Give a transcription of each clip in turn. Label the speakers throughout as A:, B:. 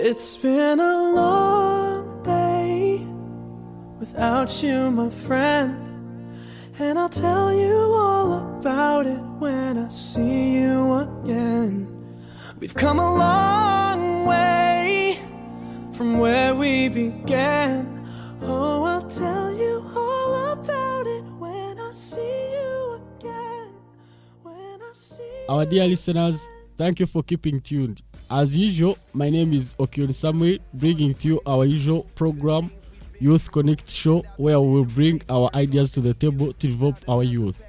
A: It's been a long day without you, my friend, and I'll tell you all about it when I see you again. We've come a long way from where we began. Oh, I'll tell you all about it when I see you again. When I see
B: Our dear listeners, thank you for keeping tuned. As usual, my name is Okion Samuel, bringing to you our usual program, Youth Connect Show, where we will bring our ideas to the table to develop our youth.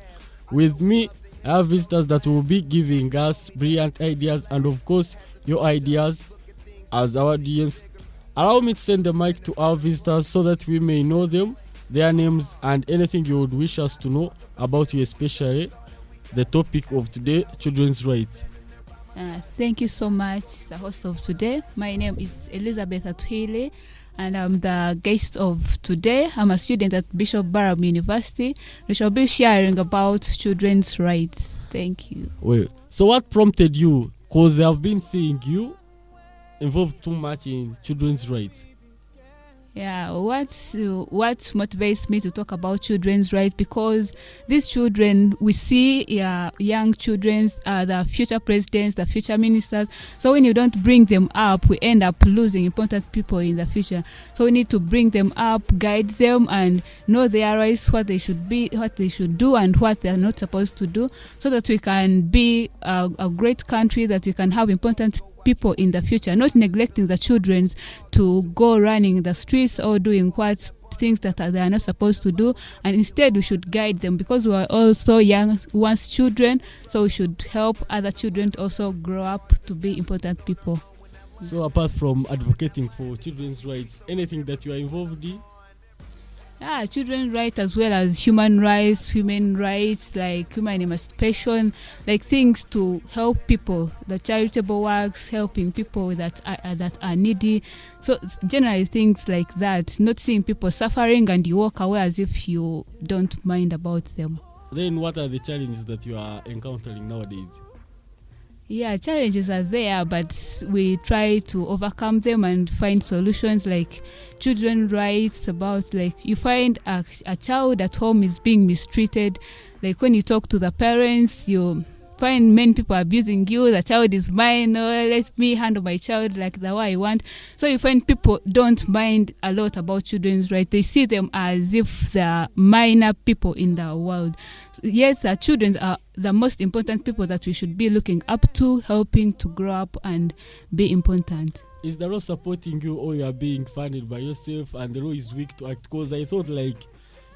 B: With me, I have visitors that will be giving us brilliant ideas and, of course, your ideas as our audience. Allow me to send the mic to our visitors so that we may know them, their names, and anything you would wish us to know about you, especially the topic of today, children's rights.
C: Thank you so much, the host of today. My name is Elizabeth Atuhile, and I'm the guest of today. I'm a student at Bishop Barham University. We shall be sharing about children's rights. Thank you.
B: Well, so what prompted you? Because I've been seeing you involved too much in children's rights.
C: Yeah, what motivates me to talk about children's rights? Because these children, we see young children are the future presidents, the future ministers. So when you don't bring them up, we end up losing important people in the future. So we need to bring them up, guide them, and know their rights, what they should be, what they should do, and what they are not supposed to do, so that we can be a great country, that we can have important people in the future, not neglecting the children to go running the streets or doing what things that they are not supposed to do, and instead we should guide them, because we are also young once children, so we should help other children to also grow up to be important people.
B: So apart from advocating for children's rights, anything that you are involved in?
C: Children's rights as well as human rights, like human emancipation, like things to help people, the charitable works, helping people that are needy. So generally things like that, not seeing people suffering and you walk away as if you don't mind about them.
B: Then what are the challenges that you are encountering nowadays?
C: Yeah, challenges are there, but we try to overcome them and find solutions, like children's rights. About, like, you find a child at home is being mistreated. Like when you talk to the parents, you find many people abusing you. The child is mine, or let me handle my child like the way I want. So you find people don't mind a lot about children's rights. They see them as if they're minor people in the world. Yes, the children are the most important people that we should be looking up to, helping to grow up and be important.
B: Is the law supporting you, or you are being funded by yourself and the law is weak to act? Because I thought, like,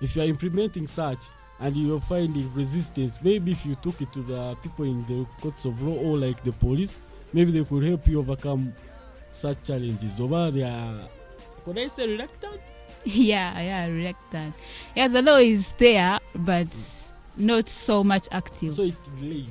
B: if you are implementing such and you are finding resistance, maybe if you took it to the people in the courts of law or like the police, maybe they could help you overcome such challenges. Or they are, could I say, reluctant?
C: Yeah, reluctant. Yeah, the law is there, but not so much active.
B: So it delays.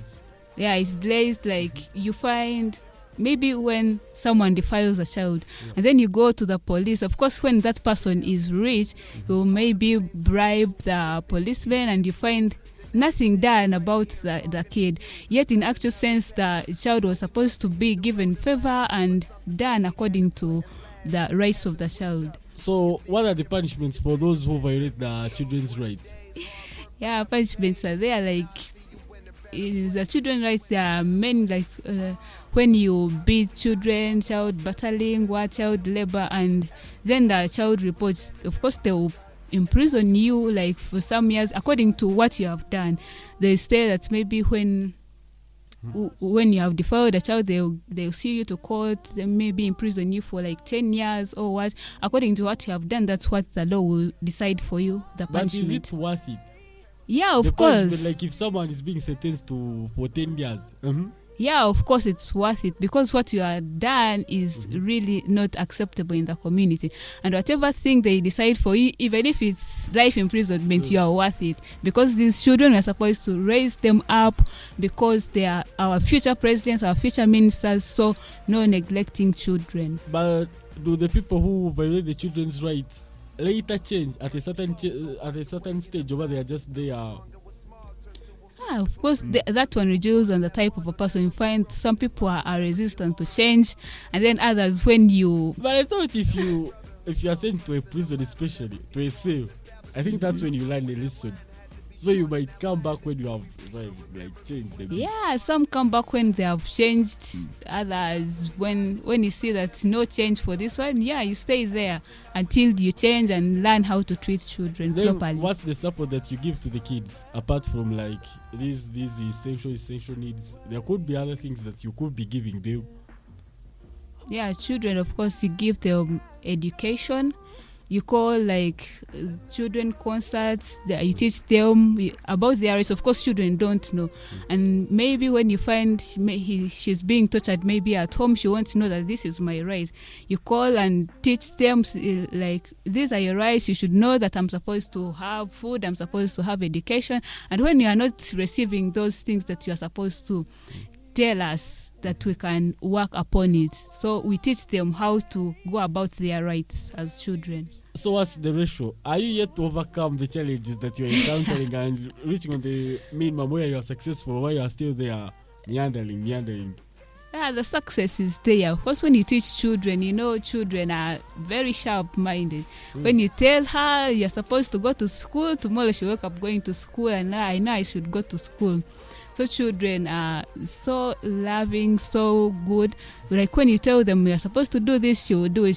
C: Yeah, it delays. Like you find maybe when someone defiles a child, and then you go to the police. Of course, when that person is rich, you maybe bribe the policeman, and you find nothing done about the kid. Yet in actual sense, the child was supposed to be given favor and done according to the rights of the child.
B: So what are the punishments for those who violate the children's rights?
C: Yeah, punishments are there. Like the children's rights, there are many, like when you beat children, child battling, child labor, and then the child reports, of course they will imprison you like for some years according to what you have done. They say that maybe when you have defiled a child, they'll see you to court. They maybe imprison you for like 10 years or what. According to what you have done, that's what the law will decide for you, the punishment.
B: But is it worth it?
C: Yeah, of course.
B: Like if someone is being sentenced for 10 years.
C: Yeah, of course it's worth it, because what you have done is really not acceptable in the community. And whatever thing they decide for you, even if it's life imprisonment, you are worth it. Because these children are supposed to raise them up, because they are our future presidents, our future ministers, so no neglecting children.
B: But do the people who violate the children's rights later change at a certain stage, or they are just there?
C: Yeah, of course, that one reduces on the type of a person. You find some people are resistant to change, and then others, when you...
B: But I thought if you are sent to a prison, especially to a cell, I think that's when you learn a lesson. So you might come back when you have like changed a bit.
C: Yeah, some come back when they have changed. Others, when you see that no change for this one, yeah, you stay there until you change and learn how to treat children
B: Then
C: properly.
B: what's the support that you give to the kids apart from like these essential needs? There could be other things that you could be giving them.
C: Yeah, children, of course, you give them education. You call like children concerts, you teach them about their rights. Of course, children don't know. And maybe when you find she's being tortured, maybe at home, she wants to know that this is my right. You call and teach them like, these are your rights. You should know that I'm supposed to have food, I'm supposed to have education. And when you are not receiving those things that you are supposed to, tell us that we can work upon it. So we teach them how to go about their rights as children.
B: So what's the ratio? Are you yet to overcome the challenges that you're encountering and reaching on the minimum where you're successful, where you're still there meandering?
C: Yeah, the success is there. Of course, when you teach children, you know children are very sharp-minded. When you tell her you're supposed to go to school, tomorrow she'll wake up going to school, and I know I should go to school. So children are so loving, so good. Like when you tell them you're supposed to do this, she will do it.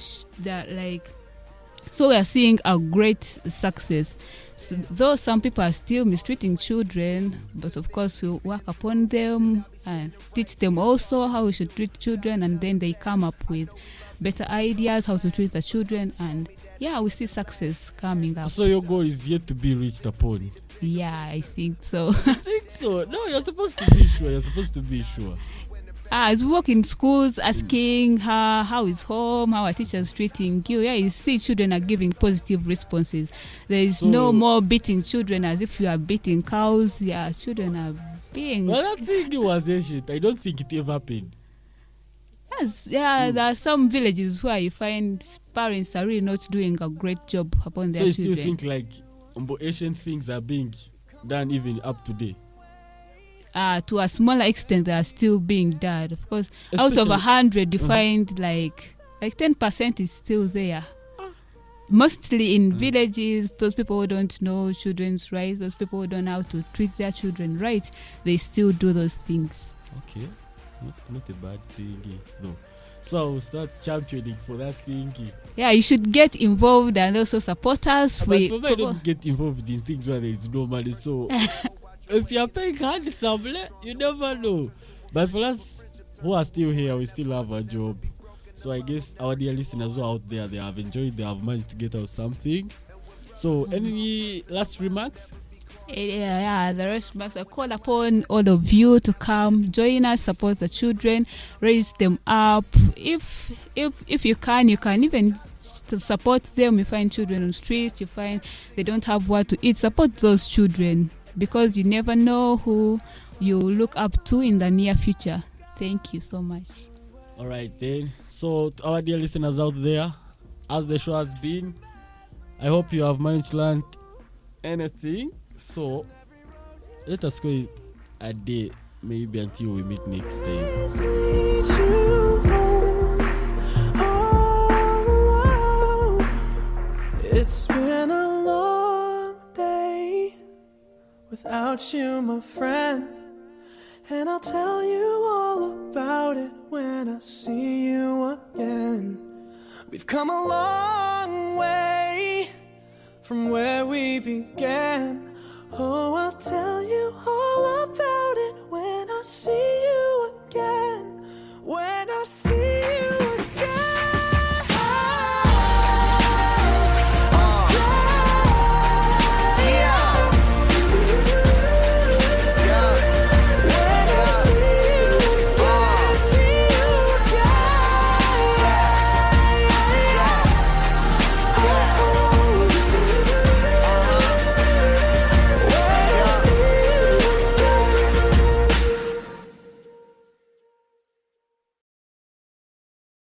C: So we are seeing a great success. So, though some people are still mistreating children, but of course we work upon them and teach them also how we should treat children, and then they come up with better ideas how to treat the children, and yeah, we see success coming up.
B: So your goal is yet to be reached upon?
C: Yeah, I think so.
B: I think so. No, you're supposed to be sure.
C: As we work in schools, asking her how is home, how are teachers treating you. Yeah, you see children are giving positive responses. There is no more beating children as if you are beating cows. Yeah, children are being...
B: Well, that thing was ancient. I don't think it ever happened.
C: Yes, yeah, there are some villages where you find parents are really not doing a great job upon their children.
B: So you still think like ancient things are being done even up today?
C: To a smaller extent, they are still being done. Of course,
B: Especially,
C: out of 100, you find like 10% is still there. Mostly in villages, those people who don't know children's rights, those people who don't know how to treat their children right, they still do those things.
B: Okay, not a bad thing, no. So I will start championing for that thing.
C: Yeah, you should get involved and also support us.
B: But for me, I don't get involved in things where there is no money. So if you're paying handsomely, you never know. But for us who are still here, we still have a job. So I guess our dear listeners who are out there, they have enjoyed, they have managed to get out something. So any last remarks?
C: Yeah, the rest remarks. I call upon all of you to come, join us, support the children, raise them up. If you can even to support them. You find children on the street, you find they don't have what to eat. Support those children, because you never know who you look up to in the near future. Thank you so much.
B: All right then. So to our dear listeners out there, as the show has been, I hope you have managed to learn anything. So let us go a day, maybe until we meet next time.
A: It's been a long day without you, my friend, and I'll tell you all about it when I see you again. We've come a long way from where we began. Oh, I'll tell you all about it